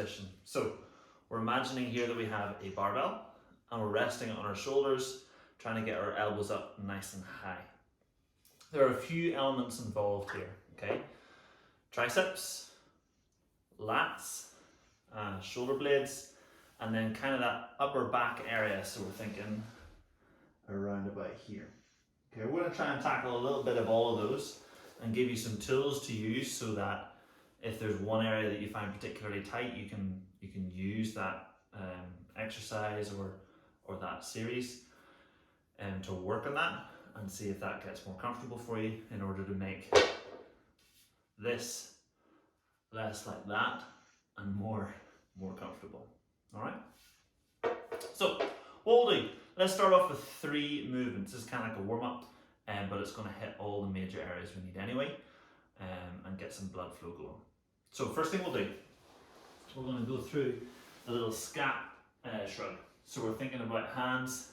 position. So we're imagining here that we have a barbell and we're resting it on our shoulders, trying to get our elbows up nice and high. There are a few elements involved here, okay? Triceps, lats, shoulder blades, and then kind of that upper back area. So we're thinking around about here. Okay, we're going to try and tackle a little bit of all of those and give you some tools to use so that if there's one area that you find particularly tight, you can use that exercise or that series to work on that and see if that gets more comfortable for you in order to make this less like that and more comfortable. All right. So what we'll do, let's start off with 3 movements. This is kind of like a warm-up, but it's going to hit all the major areas we need anyway, and get some blood flow going. So first thing we'll do, we're going to go through a little scap shrug. So we're thinking about hands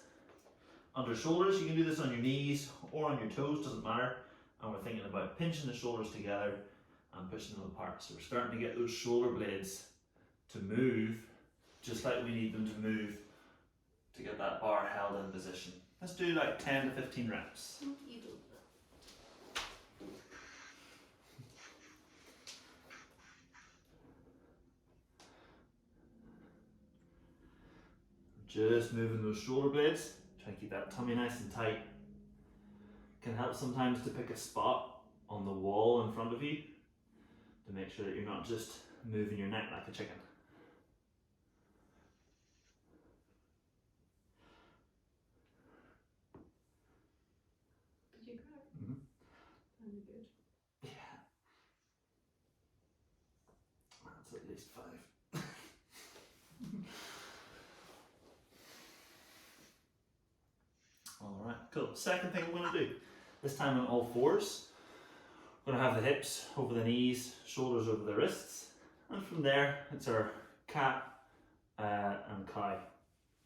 under shoulders. You can do this on your knees or on your toes, doesn't matter. And we're thinking about pinching the shoulders together and pushing them apart. So we're starting to get those shoulder blades to move just like we need them to move to get that bar held in position. Let's do like 10 to 15 reps. You do that. Just moving those shoulder blades. Try to keep that tummy nice and tight. Can help sometimes to pick a spot on the wall in front of you to make sure that you're not just moving your neck like a chicken. Did you cry? Mm-hmm. Sounded good. Yeah. That's at least 5. Alright, cool. Second thing we're going to do, this time on all fours. We're going to have the hips over the knees, shoulders over the wrists, and from there it's our cat and cow,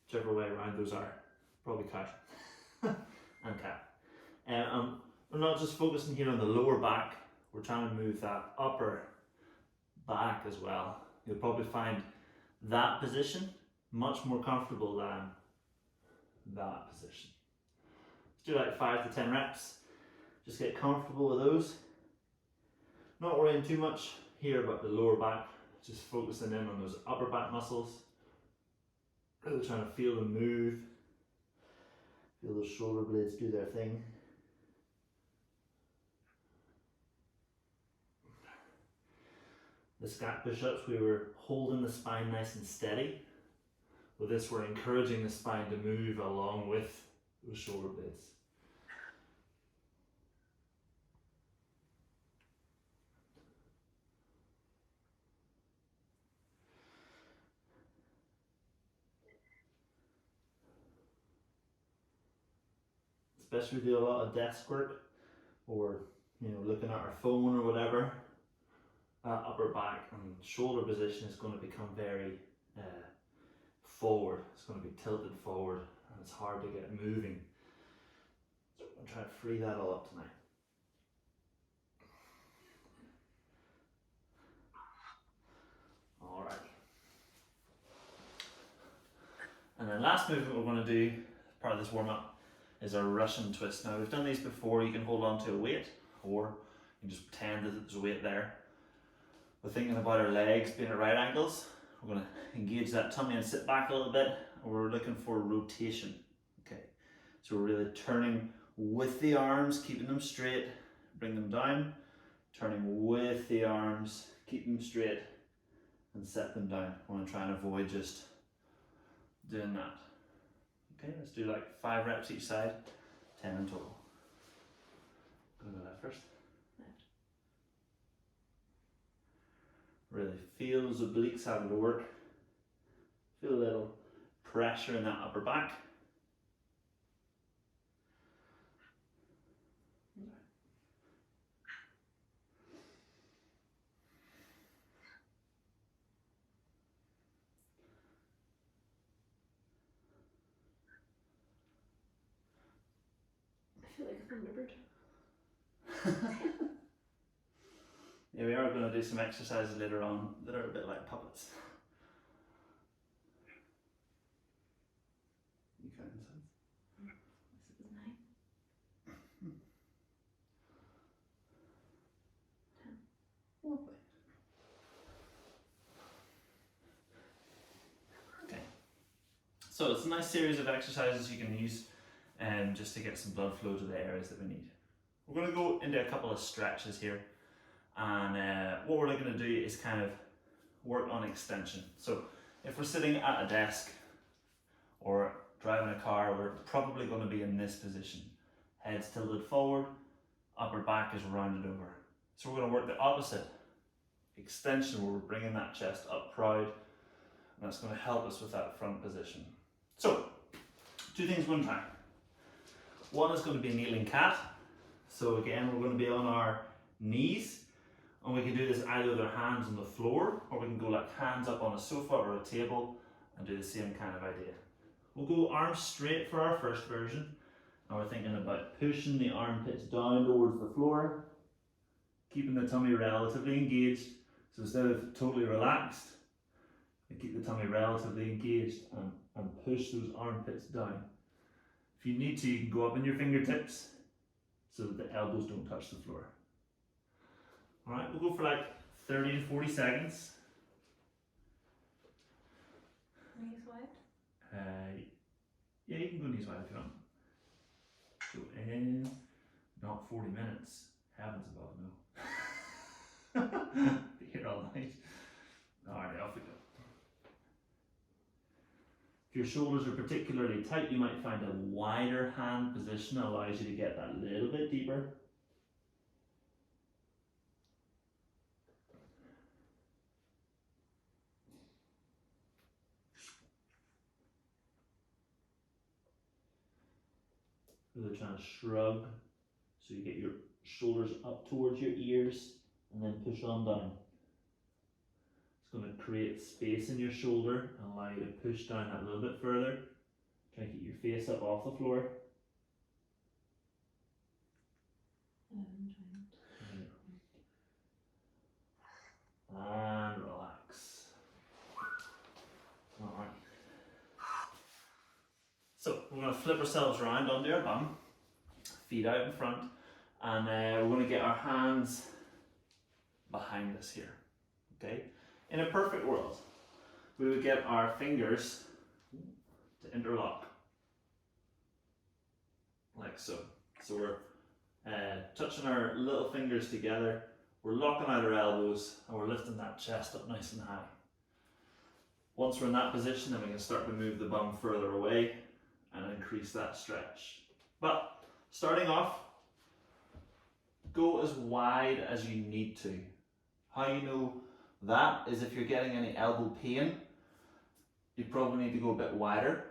whichever way around those are, probably cow and cat. We're not just focusing here on the lower back, we're trying to move that upper back as well. You'll probably find that position much more comfortable than that position. Let's do like 5 to 10 reps. Just get comfortable with those. Not worrying too much here about the lower back, just focusing in on those upper back muscles. Really trying to feel them move. Feel those shoulder blades do their thing. The scat push-ups, we were holding the spine nice and steady. With this, we're encouraging the spine to move along with those shoulder blades. Especially if we do a lot of desk work or looking at our phone or whatever, that upper back and shoulder position is going to become very forward. It's going to be tilted forward and it's hard to get moving. So I'm going to try to free that all up tonight. Alright. And then last movement we're going to do, part of this warm up, is our Russian twist. Now we've done these before. You can hold on to a weight or you can just pretend that there's a weight there. We're thinking about our legs being at right angles. We're going to engage that tummy and sit back a little bit, and we're looking for rotation. Okay, so we're really turning with the arms, keeping them straight, bring them down, turning with the arms, keep them straight, and set them down. I want to try and avoid just doing that. Okay, let's do like 5 reps each side, 10 in total. Go to that first. Really feel those obliques having to work. Feel a little pressure in that upper back. I feel like I've remembered. Yeah, we are going to do some exercises later on that are a bit like puppets. So it's a nice series of exercises you can use just to get some blood flow to the areas that we need. We're going to go into a couple of stretches here, and what we're going to do is kind of work on extension. So if we're sitting at a desk or driving a car, we're probably going to be in this position. Head's tilted forward, upper back is rounded over. So we're going to work the opposite. Extension, where we're bringing that chest up proud, and that's going to help us with that front position. So, two things we're going to try. One is going to be a kneeling cat. So again, we're going to be on our knees, and we can do this either with our hands on the floor, or we can go like hands up on a sofa or a table and do the same kind of idea. We'll go arms straight for our first version, and we're thinking about pushing the armpits down towards the floor, keeping the tummy relatively engaged. So instead of totally relaxed, we keep the tummy relatively engaged and push those armpits down. If you need to, you can go up in your fingertips so that the elbows don't touch the floor. Alright, we'll go for like 30 to 40 seconds. Knees wide? Yeah, you can go knees wide if you want. Go in, not 40 minutes. Heavens above, no. Be here all night. Alright, off we go. If your shoulders are particularly tight, you might find a wider hand position that allows you to get that little bit deeper. Really trying to shrug so you get your shoulders up towards your ears and then push on down. It's going to create space in your shoulder and allow you to push down that little bit further. Try to keep your face up off the floor. And relax. Alright. So we're going to flip ourselves around onto our bum, feet out in front, and we're going to get our hands behind us here. Okay? In a perfect world, we would get our fingers to interlock, like so. So we're touching our little fingers together, we're locking out our elbows, and we're lifting that chest up nice and high. Once we're in that position, then we can start to move the bum further away and increase that stretch. But starting off, go as wide as you need to. How you know that is if you're getting any elbow pain, you probably need to go a bit wider,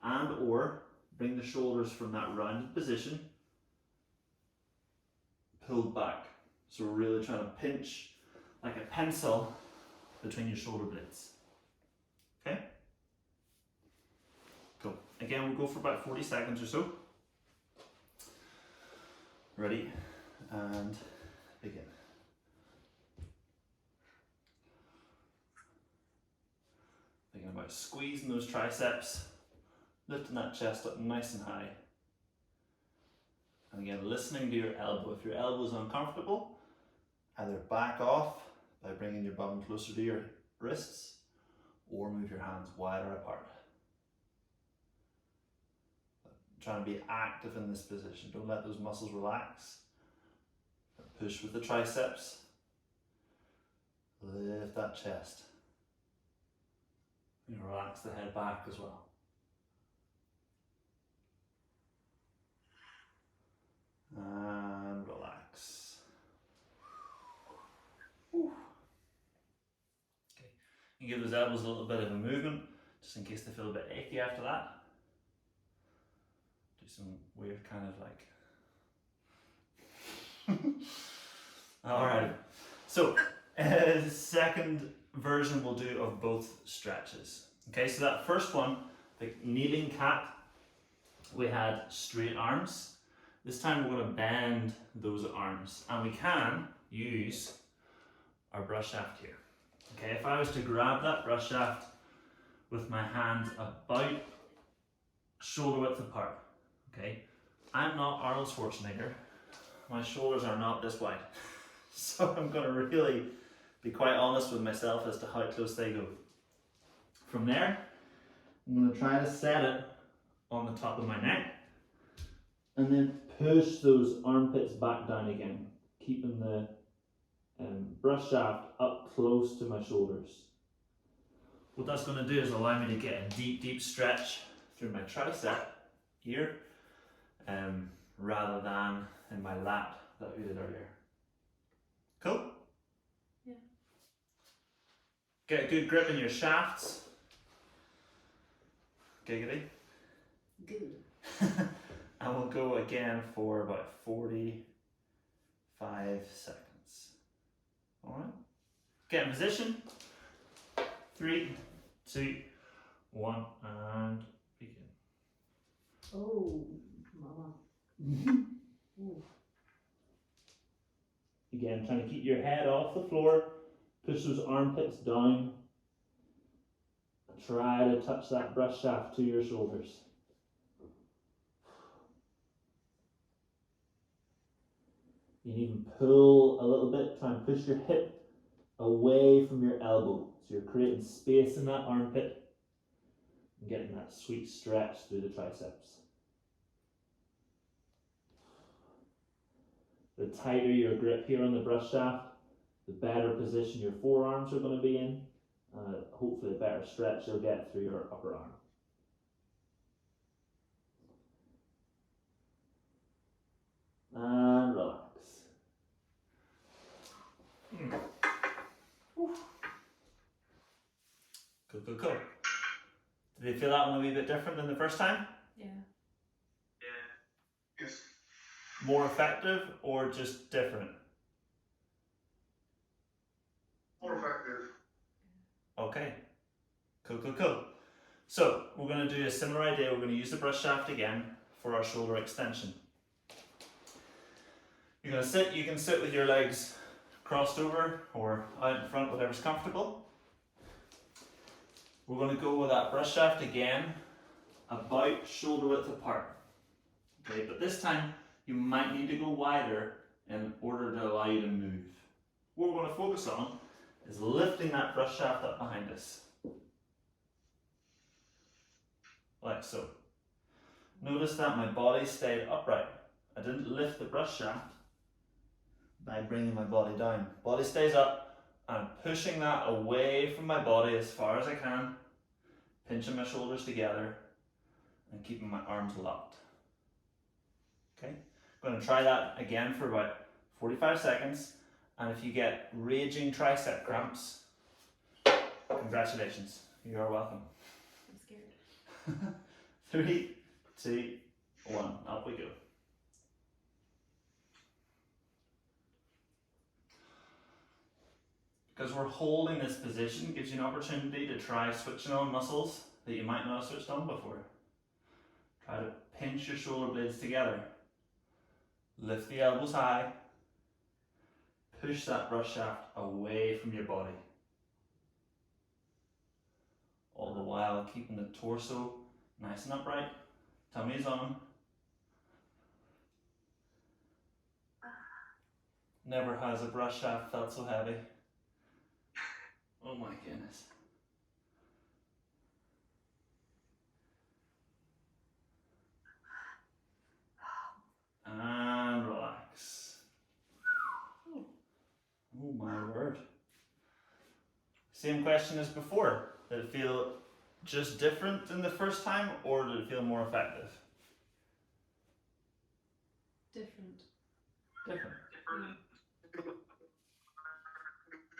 and or bring the shoulders from that rounded position, pulled back. So we're really trying to pinch like a pencil between your shoulder blades. Okay? Cool. Again, we'll go for about 40 seconds or so. Ready? And begin. Thinking about squeezing those triceps, lifting that chest up nice and high. And again, listening to your elbow. If your elbow is uncomfortable, either back off by bringing your bum closer to your wrists, or move your hands wider apart. Trying to be active in this position. Don't let those muscles relax. Push with the triceps. Lift that chest. And relax the head back as well. And relax. Whew. Okay. You give those elbows a little bit of a movement, just in case they feel a bit achy after that. Do some weird kind of like. Alright. So, the second version we'll do of both stretches. Okay, so that first one, the kneeling cat, we had straight arms. This time we're going to bend those arms, and we can use our brush shaft here. Okay, if I was to grab that brush shaft with my hands about shoulder width apart, okay, I'm not Arnold Schwarzenegger. My shoulders are not this wide. So I'm going to really be quite honest with myself as to how close they go. From there, I'm going to try to set it on the top of my neck and then push those armpits back down again, keeping the brush shaft up close to my shoulders. What that's going to do is allow me to get a deep, deep stretch through my tricep here, rather than in my lat that we did earlier. Cool? Yeah. Get a good grip in your shafts. Giggity. Good. And we'll go again for about 45 seconds. Alright? Get in position. 3, 2, 1, and begin. Oh, mama. Ooh. Again, trying to keep your head off the floor. Push those armpits down. Try to touch that brush shaft to your shoulders. You can even pull a little bit, try and push your hip away from your elbow. So you're creating space in that armpit and getting that sweet stretch through the triceps. The tighter your grip here on the brush shaft, the better position your forearms are going to be in. Hopefully a better stretch you'll get through your upper arm. And relax. Cool. Did you feel that one a wee bit different than the first time? Yeah. Yes. More effective or just different? More effective. Okay. Cool. So we're going to do a similar idea. We're going to use the brush shaft again for our shoulder extension. You're going to sit. You can sit with your legs crossed over or out in front, whatever's comfortable. We're going to go with that brush shaft again, about shoulder width apart. Okay, but this time you might need to go wider in order to allow you to move. What we're going to focus on is lifting that brush shaft up behind us. Like so. Notice that my body stayed upright. I didn't lift the brush shaft by bringing my body down. Body stays up. I'm pushing that away from my body as far as I can, pinching my shoulders together and keeping my arms locked. Okay, I'm going to try that again for about 45 seconds, and if you get raging tricep cramps, congratulations, you are welcome. I'm scared. 3, 2, 1, up we go. Because we're holding this position gives you an opportunity to try switching on muscles that you might not have switched on before. Try to pinch your shoulder blades together. Lift the elbows high. Push that brush shaft away from your body. All the while keeping the torso nice and upright. Tummy is on. Never has a brush shaft felt so heavy. Oh my goodness. And relax. Oh my word. Same question as before. Did it feel just different than the first time, or did it feel more effective? Different. Different.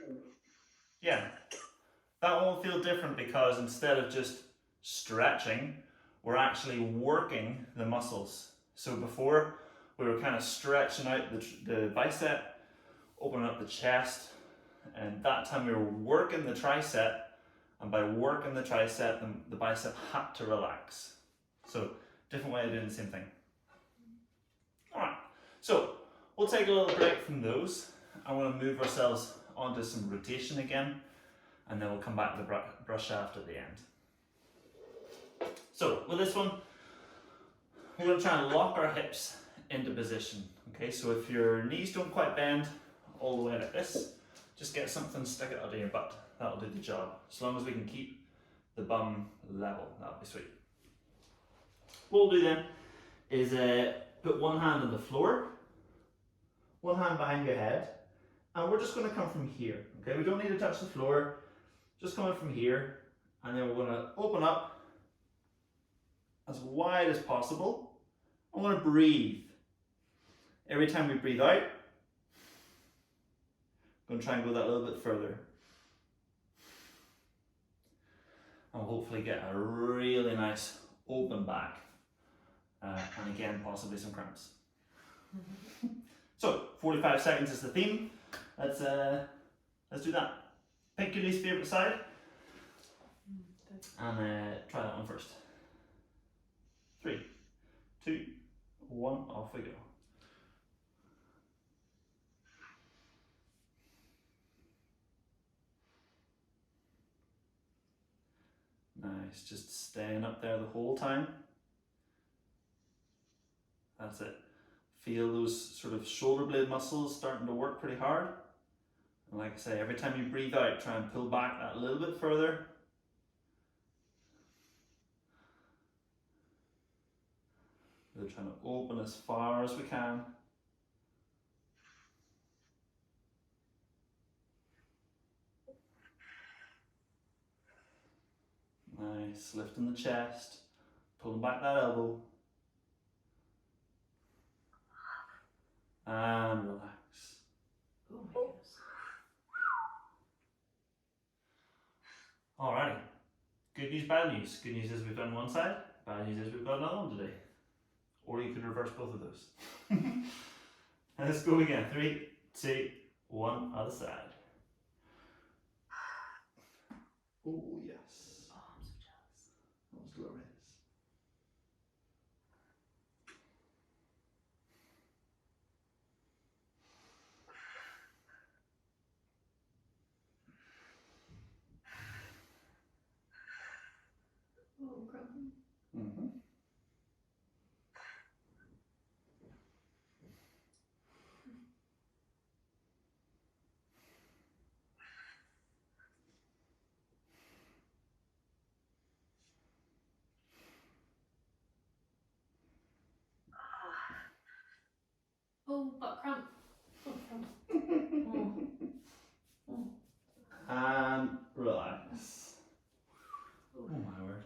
Yeah. Yeah. That one will feel different because instead of just stretching, we're actually working the muscles. So before, we were kind of stretching out the bicep, opening up the chest, and that time we were working the tricep, and by working the tricep, the bicep had to relax. So, different way of doing the same thing. Alright, so we'll take a little break from those. I want to move ourselves onto some rotation again, and then we'll come back to the brush shaft at the end. So, with this one, we're going to try and lock our hips into position. Okay, so if your knees don't quite bend all the way like this, just get something, stick it under your butt. That'll do the job. As long as we can keep the bum level. That would be sweet. What we'll do then is put one hand on the floor, one hand behind your head, and we're just going to come from here. Okay, we don't need to touch the floor, just coming from here, and then we're going to open up as wide as possible. I'm going to breathe. Every time we breathe out, I'm going to try and go that little bit further. And we'll hopefully get a really nice open back. And again, possibly some cramps. So, 45 seconds is the theme. Let's do that. Pick your least favourite side and try that one first. 3, 2, 1, off we go. Nice, just staying up there the whole time. That's it. Feel those sort of shoulder blade muscles starting to work pretty hard. And like I say, every time you breathe out, try and pull back that a little bit further. Really trying to open as far as we can. Nice, lifting the chest, pulling back that elbow. And relax. Oh my goodness. Alrighty. Good news, bad news. Good news is we've done one side. Bad news is we've got another one today. Or you could reverse both of those. Let's go again. 3, 2, 1, other side. Oh yes. Oh, I'm so jealous. That was glorious. Oh, crumbling. Mm-hmm. Oh, butt cramp. Oh, crumbs. And relax. Oh my word.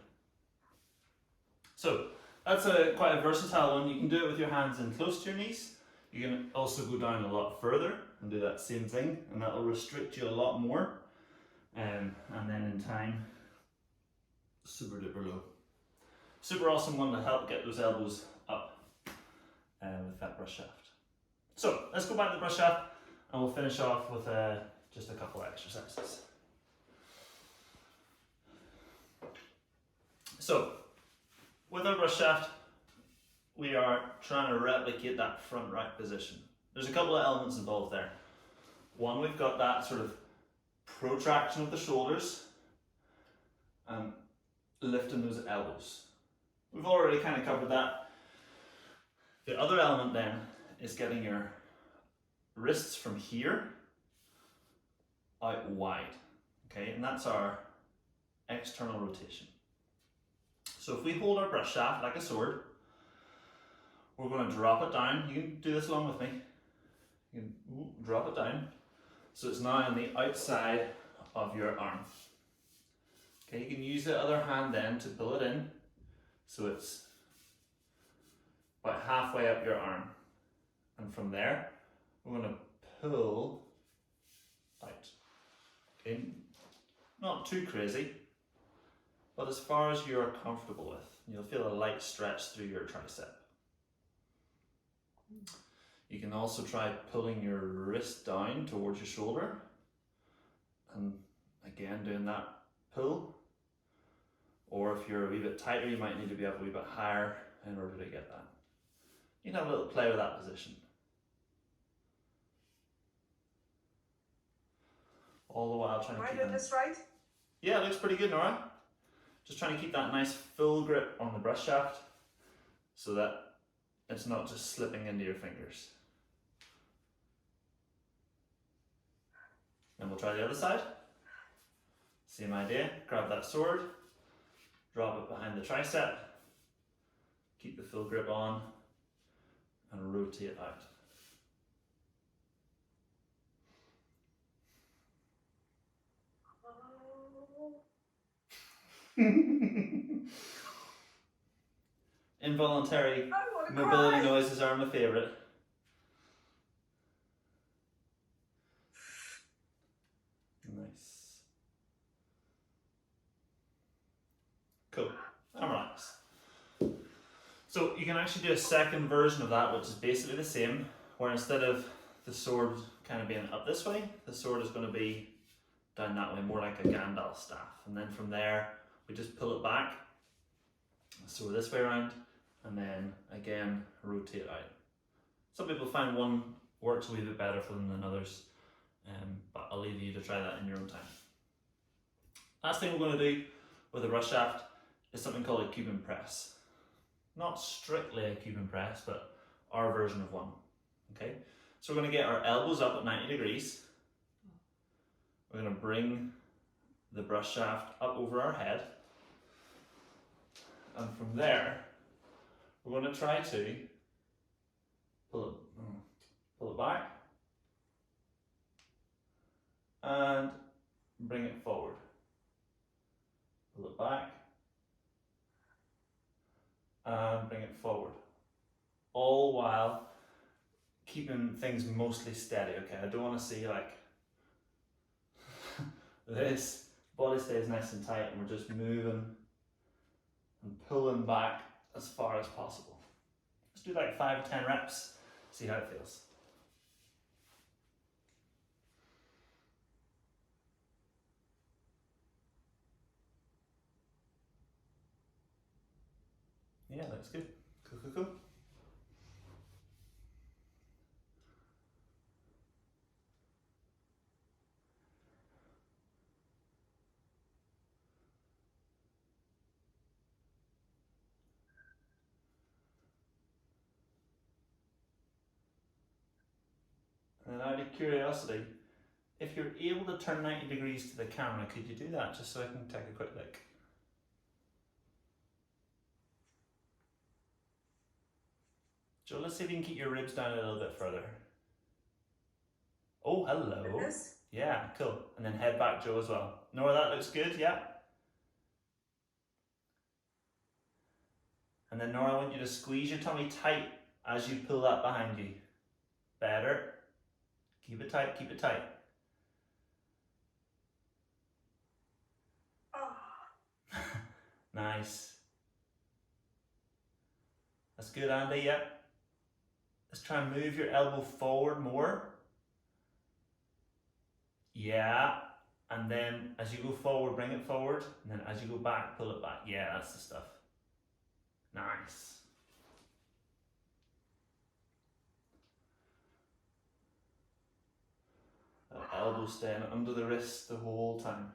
So that's quite a versatile one. You can do it with your hands in close to your knees. You can also go down a lot further and do that same thing, and that will restrict you a lot more. And then in time, super duper low. Super awesome one to help get those elbows up with that brush shaft. So let's go back to the brush shaft and we'll finish off with just a couple of exercises. So with our brush shaft, we are trying to replicate that front right position. There's a couple of elements involved there. One, we've got that sort of protraction of the shoulders and lifting those elbows. We've already kind of covered that. The other element then is getting your wrists from here out wide, okay, and that's our external rotation. So if we hold our brush shaft like a sword, we're going to drop it down. You can do this along with me. You can drop it down so it's now on the outside of your arm. Okay, you can use the other hand then to pull it in so it's about halfway up your arm. And from there, we're going to pull out. Okay, not too crazy, but as far as you're comfortable with. You'll feel a light stretch through your tricep. You can also try pulling your wrist down towards your shoulder. And again, doing that pull. Or if you're a wee bit tighter, you might need to be up a wee bit higher in order to get that. You can have a little play with that position. All the while trying to keep doing this right? Yeah, it looks pretty good, Nora. Just trying to keep that nice full grip on the brush shaft so that it's not just slipping into your fingers. Then we'll try the other side. Same idea, grab that sword, Drop it behind the tricep. Keep the full grip on and rotate out. Involuntary mobility noises are my favourite. Nice. Cool. And relax. So you can actually do a second version of that, which is basically the same, where instead of the sword kind of being up this way, the sword is going to be down that way, more like a Gandalf staff. And then from there, we just pull it back, so we're this way around, and then again, rotate out. Some people find one works a wee bit better for them than others, but I'll leave you to try that in your own time. Last thing we're going to do with the brush shaft is something called a Cuban press. Not strictly a Cuban press, but our version of one. Okay, so we're going to get our elbows up at 90 degrees. We're going to bring the brush shaft up over our head, and from there we're going to try to pull it back and bring it forward. Pull it back and bring it forward. All while keeping things mostly steady, okay? I don't want to see like this. Body stays nice and tight and we're just moving and pulling back as far as possible. Let's do like 5 or 10 reps, see how it feels. Yeah, looks good. Cool. And out of curiosity, if you're able to turn 90 degrees to the camera, could you do that just so I can take a quick look? Joe, let's see if you can keep your ribs down a little bit further. Oh, hello. This? Yeah, cool. And then head back, Joe, as well. Nora, that looks good, yeah. And then Nora, I want you to squeeze your tummy tight as you pull that behind you. Better. Keep it tight, keep it tight. Oh. Nice. That's good, Andy, yep. Let's try and move your elbow forward more. Yeah. And then as you go forward, bring it forward. And then as you go back, pull it back. Yeah, that's the stuff. Nice. That elbow staying under the wrist the whole time.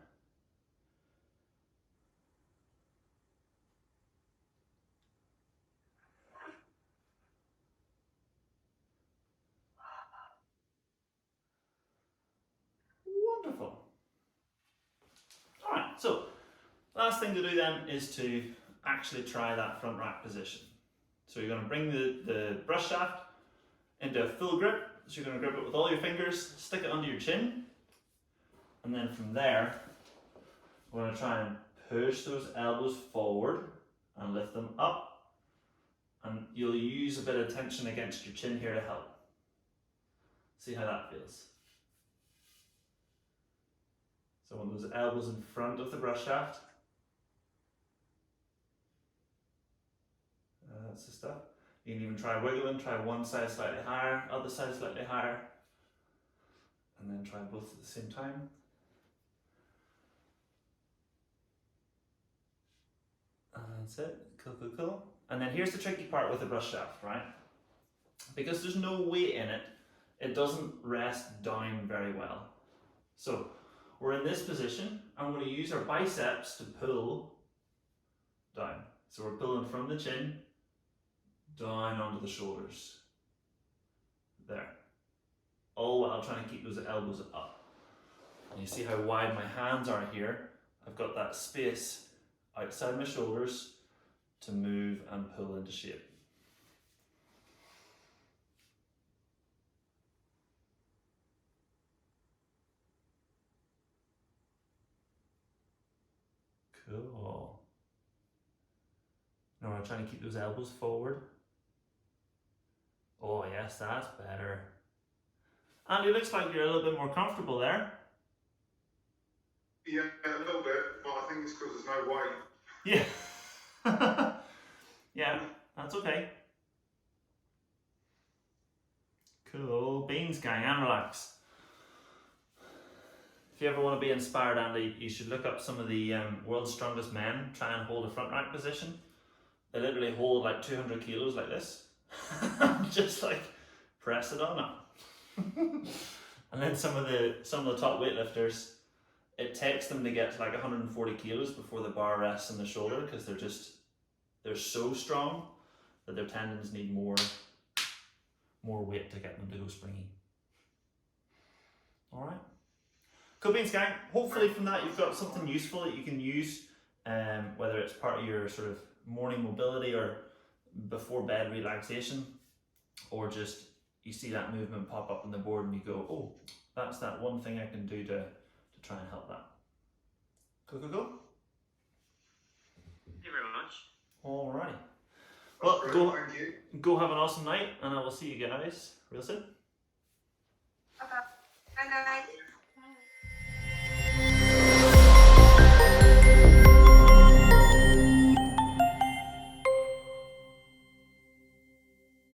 Wonderful. Alright, so last thing to do then is to actually try that front rack position. So you're going to bring the brush shaft into a full grip. So you're going to grip it with all your fingers, stick it under your chin, and then from there we're going to try and push those elbows forward and lift them up, and you'll use a bit of tension against your chin here to help. See how that feels. So when those elbows in front of the brush shaft, that's the stuff. You can even try wiggling, try one side slightly higher, other side slightly higher, and then try both at the same time. And that's it, cool. And then here's the tricky part with the brush shaft, right? Because there's no weight in it, it doesn't rest down very well. So we're in this position, and we're going to use our biceps to pull down. So we're pulling from the chin down onto the shoulders. There. All while trying to keep those elbows up. And you see how wide my hands are here. I've got that space outside my shoulders to move and pull into shape. Cool. Now we're trying to keep those elbows forward. Oh yes, that's better. Andy, looks like you're a little bit more comfortable there. Yeah, a little bit, but I think it's because there's no weight. Yeah. Yeah, that's okay. Cool beans, gang, and relax. If you ever want to be inspired, Andy, you should look up some of the world's strongest men try and hold a front rack position. They literally hold like 200 kilos like this. Just like press it on up. And then some of the top weightlifters, it takes them to get to like 140 kilos before the bar rests on the shoulder because they're so strong that their tendons need more weight to get them to go springy. All right. Cool beans, gang. Hopefully from that you've got something useful that you can use, whether it's part of your sort of morning mobility or before bed relaxation, or just you see that movement pop up on the board and you go, oh, that's that one thing I can do to try and help that. Cool. Thank you very much. Alrighty. That's Well, great, thank you. go have an awesome night, and I will see you guys real soon. Okay.